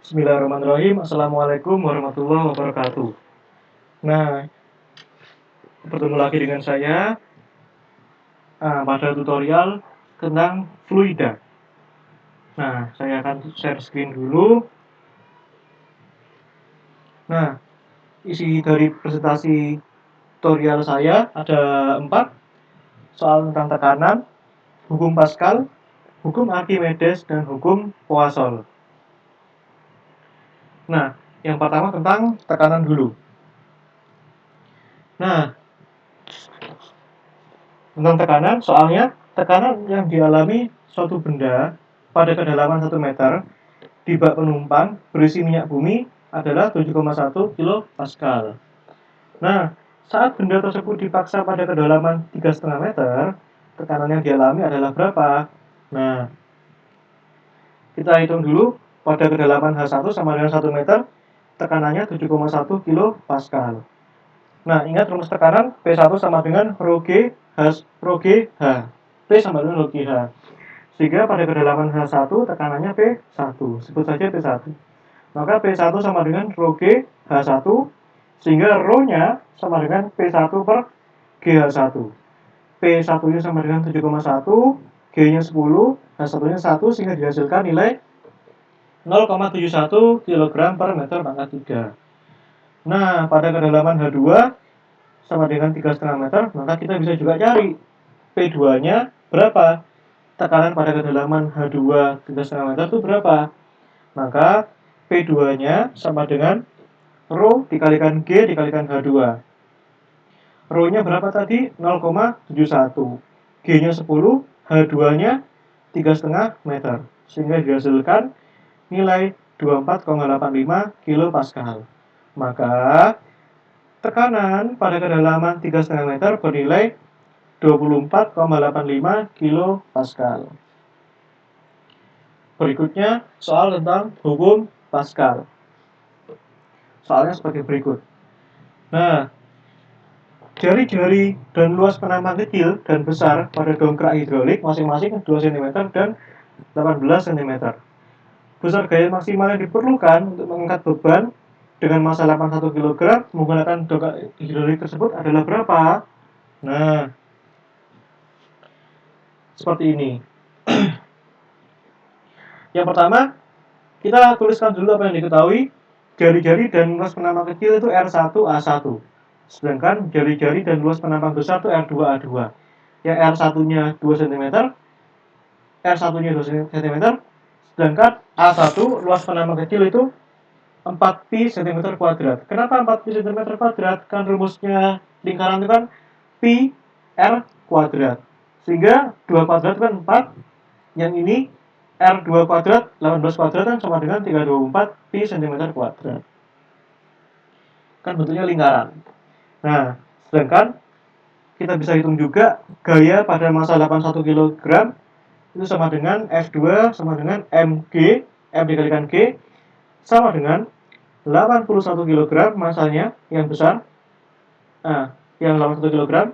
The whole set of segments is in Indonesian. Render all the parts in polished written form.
Bismillahirrahmanirrahim. Assalamualaikum warahmatullahi wabarakatuh. Nah, bertemu lagi dengan saya pada tutorial tentang fluida. Nah, saya akan share screen dulu. Nah, isi dari presentasi tutorial saya ada 4 soal tentang tekanan, hukum Pascal, hukum Archimedes, dan hukum Poisson. Nah, yang pertama tentang tekanan dulu. Nah, tentang tekanan, soalnya tekanan yang dialami suatu benda pada kedalaman 1 meter di bak penumpang berisi minyak bumi adalah 7,1 kilopascal. Nah, saat benda tersebut dipaksa pada kedalaman 3,5 meter, tekanan yang dialami adalah berapa? Nah, kita hitung dulu pada kedalaman H1 sama dengan 1 meter, tekanannya 7,1 kilopascal. Nah, ingat rumus tekanan P1 sama dengan rho G H. P sama dengan rho G H. Sehingga pada kedalaman H1 tekanannya P1. Sebut saja P1. Maka P1 sama dengan rho G H1. Sehingga rho-nya sama dengan P1 per GH1. P1-nya sama dengan 7,1, G-nya 10, H1-nya 1, sehingga dihasilkan nilai 0,71 kg per meter pangkat 3. Nah, pada kedalaman H2 sama dengan 3,5 meter, maka kita bisa juga cari P2-nya berapa. Tekanan pada kedalaman H2 3,5 meter itu berapa? Maka P2-nya sama dengan rho dikalikan G dikalikan H2. Rho-nya berapa tadi? 0,71. G-nya 10, H2-nya 3,5 meter. Sehingga dihasilkan nilai 24,85 kilopascal. Maka tekanan pada kedalaman 3,5 meter bernilai 24,85 kilopascal. Berikutnya soal tentang hukum Pascal. Soalnya sebagai berikut. Nah, jari-jari dan luas penampang kecil dan besar pada dongkrak hidrolik masing-masing 2 cm dan 18 cm. Besar gaya maksimal yang diperlukan untuk mengangkat beban dengan massa 81 kg menggunakan dongkrak hidrolik tersebut adalah berapa? Nah, seperti ini. Yang pertama, kita tuliskan dulu apa yang diketahui. Jari-jari dan luas penampang kecil itu R1A1. Sedangkan jari-jari dan luas penampang besar itu R2A2. Yang R1-nya 2 cm, R1-nya 2 cm, sedangkan A1 luas penampang kecil itu 4pi cm kuadrat. Kenapa 4pi cm kuadrat? Kan rumusnya lingkaran itu kan pi R kuadrat. Sehingga 2 kuadrat kan 4. Yang ini R2 kuadrat, 18 kuadrat kan sama dengan 324 pi cm kuadrat. Kan bentuknya lingkaran. Nah, sedangkan kita bisa hitung juga gaya pada massa 81 kg itu sama dengan F2 sama dengan mg, M dikalikan G, sama dengan 81 kg massanya yang besar. Nah, yang 81 kg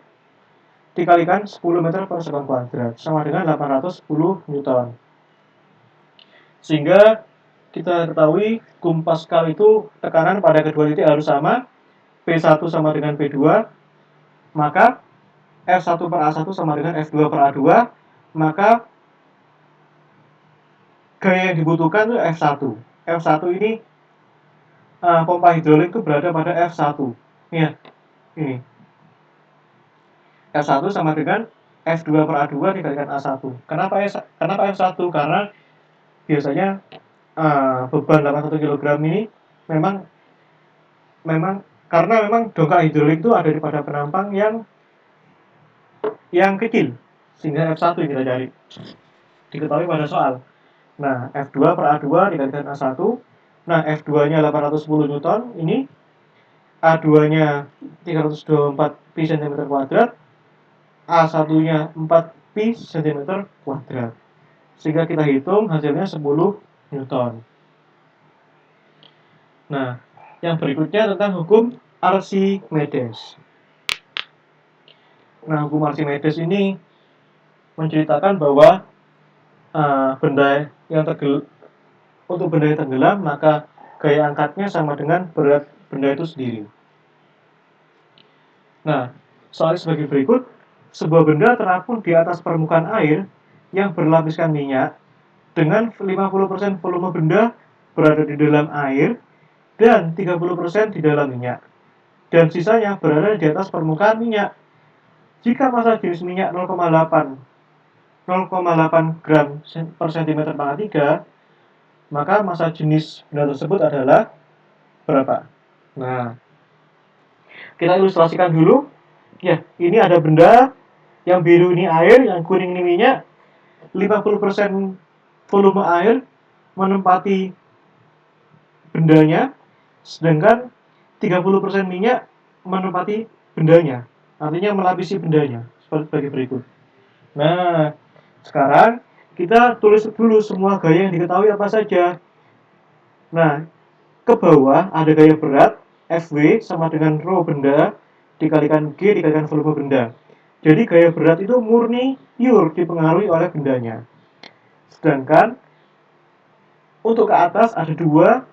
dikalikan 10 meter per sekon kuadrat sama dengan 810 Newton. Sehingga kita ketahui hukum Pascal itu tekanan pada kedua titik harus sama, P1 sama dengan P2, maka F1 per A1 sama dengan F2 per A2, maka gaya yang dibutuhkan itu F1. F1 ini pompa hidrolik itu berada pada F1. Ya, ini. F1 sama dengan F2 per A2 dikalikan A1. Kenapa F1? Karena biasanya beban 81 kg ini memang karena memang dongkrak hidrolik itu ada pada penampang yang kecil, sehingga F1 yang kita cari. Diketahui pada soal. Nah, F2 per A2 dikalikan A1. Nah, F2-nya 810 Newton, ini A2-nya 324 pi cm kuadrat, A1-nya 4 pi cm kuadrat. Sehingga kita hitung hasilnya 10 Newton. Nah, yang berikutnya tentang hukum Archimedes. Nah, hukum Archimedes ini menceritakan bahwa benda yang untuk benda yang tenggelam, maka gaya angkatnya sama dengan berat benda itu sendiri. Nah, soalnya sebagai berikut, sebuah benda terapung di atas permukaan air yang berlapiskan minyak dengan 50% volume benda berada di dalam air dan 30% di dalam minyak, dan sisanya berada di atas permukaan minyak. Jika massa jenis minyak 0,8 gram per cm pangkat 3, maka massa jenis benda tersebut adalah berapa? Nah, kita ilustrasikan dulu. Ya, ini ada benda, yang biru ini air, yang kuning ini minyak. 50% volume air menempati bendanya, sedangkan 30% minyak menempati bendanya. Artinya melapisi bendanya, sebagai berikut. Nah, sekarang kita tulis dulu semua gaya yang diketahui apa saja. Nah, ke bawah ada gaya berat, Fw sama dengan rho benda dikalikan G dikalikan volume benda. Jadi gaya berat itu murni pure dipengaruhi oleh bendanya. Sedangkan untuk ke atas ada dua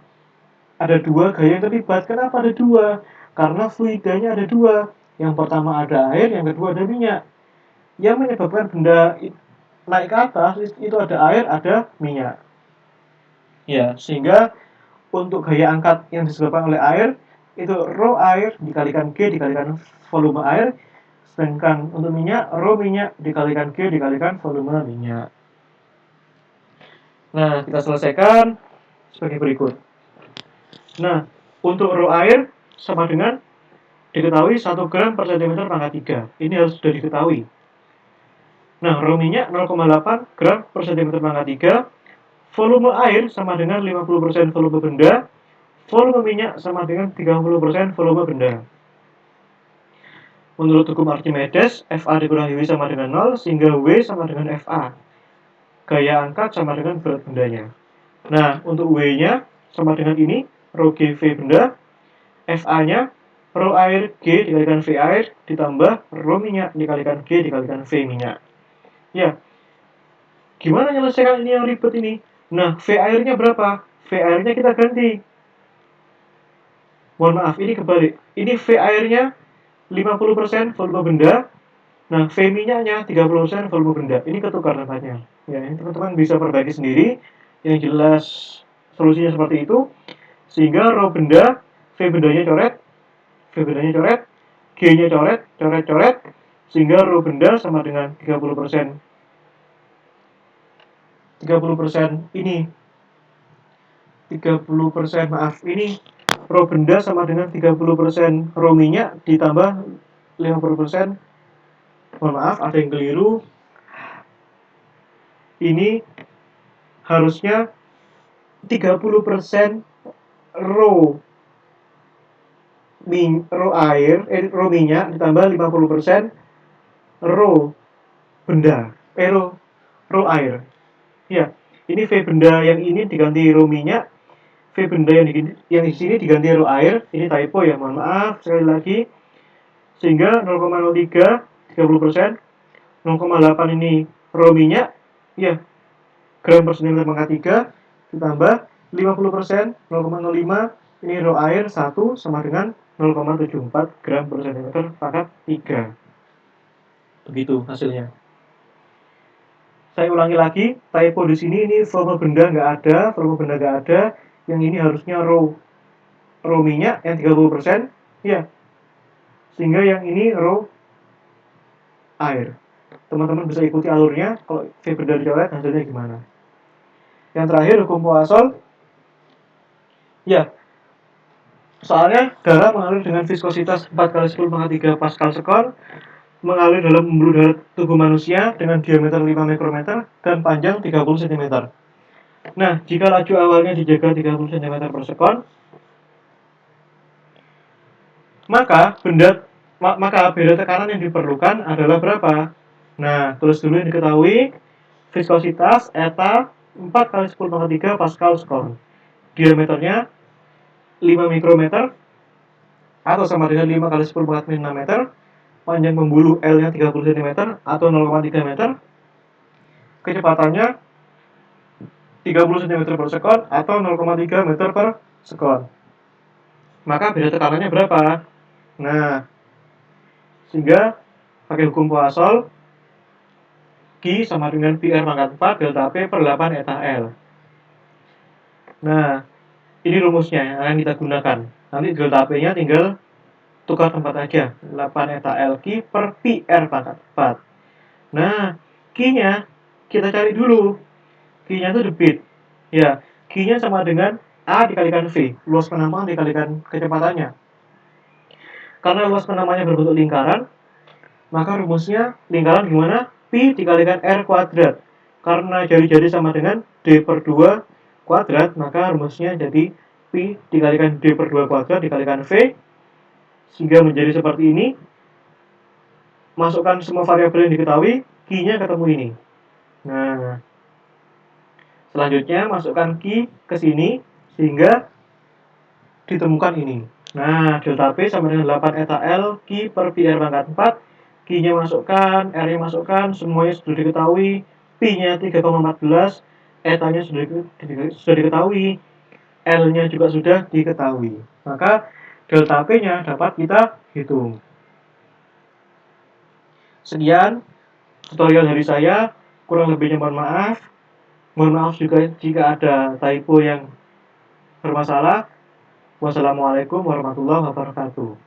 gaya yang terlibat. Kenapa ada dua? Karena fluidanya ada dua. Yang pertama ada air, yang kedua ada minyak. Yang menyebabkan benda naik ke atas itu ada air, ada minyak. Ya, sehingga untuk gaya angkat yang disebabkan oleh air itu rho air dikalikan G dikalikan volume air, sedangkan untuk minyak rho minyak dikalikan G dikalikan volume minyak. Nah, kita selesaikan sebagai berikut. Nah, untuk rho air sama dengan diketahui 1 gram per cm pangkat 3. Ini harus sudah diketahui. Nah, rho minyak 0,8 gram per cm pangkat 3. Volume air sama dengan 50% volume benda. Volume minyak sama dengan 30% volume benda. Menurut hukum Archimedes, FA dikurangi W sama dengan 0, sehingga W sama dengan FA. Gaya angkat sama dengan berat bendanya. Nah, untuk W-nya sama dengan ini, rho GV benda. FA-nya, rho air G dikalikan V air, ditambah rho minyak dikalikan G dikalikan V minyak. Ya, gimana menyelesaikan ini yang ribet ini? Nah, V airnya berapa? V airnya kita ganti. Mohon maaf, ini kebalik. Ini V airnya 50% volume benda. Nah, V minyaknya 30% volume benda. Ini ketukar tempatnya. Ya, ini teman-teman bisa perbaiki sendiri. Yang jelas solusinya seperti itu. Sehingga rho benda, V bendanya coret, V bendanya coret, G-nya coret, coret, sehingga rho benda sama dengan 30% ini 30%, maaf, ini rho benda sama dengan 30% rho minyak ditambah 50%, mohon maaf ada yang keliru, ini harusnya 30% rho rho minyak ditambah 50% rho benda, rho air. Ya, ini V benda yang ini diganti rho minyak, V benda yang di sini diganti rho air. Ini typo ya, mohon maaf sekali lagi. Sehingga 0,03 30%, 0,8 ini rho minyak, ya, gram per cm pangkat 3 ditambah 50%, 0,05 ini rho air 1 sama dengan 0,74 gram per cm pangkat 3. Begitu hasilnya. Saya ulangi lagi, typo di sini, ini volume benda nggak ada, yang ini harusnya rho minyak yang 30%, ya, sehingga yang ini rho air. Teman-teman bisa ikuti alurnya, kalau V benda dicoret hasilnya gimana. Yang terakhir, hukum Poisson. Ya, soalnya darah mengalir dengan viskositas 4 kali 10 pangkat 3 Pascal sekon, mengalir dalam pembuluh darah tubuh manusia dengan diameter 5 mikrometer dan panjang 30 cm. Nah, jika laju awalnya dijaga 30 cm per sekon, maka beda tekanan yang diperlukan adalah berapa? Nah, tulis dulu yang diketahui. Viskositas eta 4 kali 10 pangkat 3 Pascal sekon. Diameternya 5 mikrometer atau sama dengan 5 kali 10 pangkat 6 meter. Panjang pembuluh L-nya 30 cm atau 0,3 meter. Kecepatannya 30 cm per sekon atau 0,3 meter per sekon. Maka beda tekanannya berapa? Nah, sehingga pakai hukum Poisson, Q sama dengan PR pangkat 4 delta P per 8 eta L. Nah, ini rumusnya yang akan kita gunakan. Nanti delta P-nya tinggal tukar tempat aja. 8 eta L Q per PR pangkat 4. Nah, Q-nya kita cari dulu. Q-nya itu debit. Ya, Q-nya sama dengan A dikalikan V, luas penampang dikalikan kecepatannya. Karena luas penampangnya berbentuk lingkaran, maka rumusnya lingkaran gimana? Pi dikalikan R kuadrat. Karena jari-jari sama dengan D per 2 kuadrat, maka rumusnya jadi Pi dikalikan D per 2 kuadrat dikalikan V, sehingga menjadi seperti ini. Masukkan semua variabel yang diketahui, Q-nya ketemu ini. Nah, selanjutnya masukkan Q ke sini, sehingga ditemukan ini. Nah, delta P sama dengan 8 eta L Q per PR pangkat 4. Q-nya masukkan, R-nya masukkan, semuanya sudah diketahui. P-nya 3,14, eta-nya sudah diketahui, L-nya juga sudah diketahui. Maka delta P-nya dapat kita hitung. Sekian tutorial dari saya, kurang lebihnya mohon maaf. Mohon maaf juga jika ada typo yang bermasalah. Wassalamualaikum warahmatullahi wabarakatuh.